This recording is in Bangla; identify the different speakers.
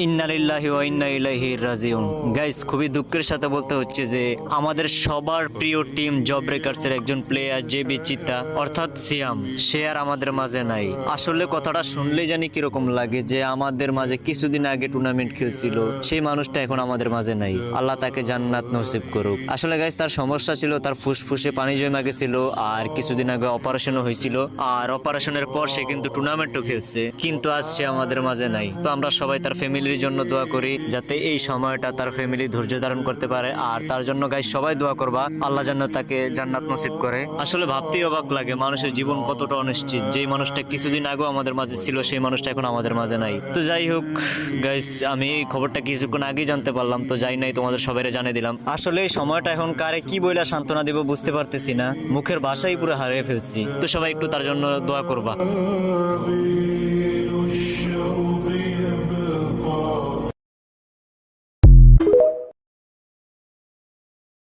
Speaker 1: ইন্না লিল্লাহি ওয়া ইন্না ইলাইহি রাজিউন। গাইস, খুবই দুঃখের সাথে বলতে হচ্ছে যে আমাদের সবার প্রিয় টিম জব ব্রেকার্সের একজন প্লেয়ার জেবি চিতা অর্থাৎ সিয়াম, সে আর আমাদের মাঝে নাই। আসলে কথাটা শুনলেই জানি কিরকম লাগে যে আমাদের মাঝে কিছুদিন আগে টুর্নামেন্ট খেলছিল সেই মানুষটা এখন আমাদের মাঝে নাই। আল্লাহ তাকে জান্নাত নসিব করুক। আসলে গাইস, তার সমস্যা ছিল, তার ফুসফুসে পানি জমে গেছিল আর কিছুদিন আগে অপারেশনও হয়েছিল। আর অপারেশনের পর সে কিন্তু টুর্নামেন্টও খেলছে, কিন্তু আজ সে আমাদের মাঝে নাই। তো আমরা সবাই তার ফ্যামিলির জন্য দোয়া করি যাতে এই সময়টা তার ফ্যামিলি ধৈর্য ধারণ করতে পারে। আর তার জন্য গাইস সবাই দোয়া করবা, আল্লাহ যেন তাকে জান্নাত নসিব করে। আসলে ভাবতেই অবাক লাগে মানুষের জীবন কতটা অনিশ্চিত। যেই মানুষটা কিছুদিন আগেও আমাদের মাঝে ছিল সেই মানুষটা এখন আমাদের মাঝে নাই। তো যাই হোক গাইস, আমি এই খবরটা কিছুক্ষণ আগেই জানতে পারলাম, তো যাই নাই তোমাদের সবাইরে জানিয়ে দিলাম। আসলে এই সময়টা এখন কারে কি বইলা সান্ত্বনা দিব বুঝতে পারতেছি না, মুখের ভাষাই পুরো হারিয়ে ফেলছি। তো সবাই একটু তার জন্য দোয়া করবা।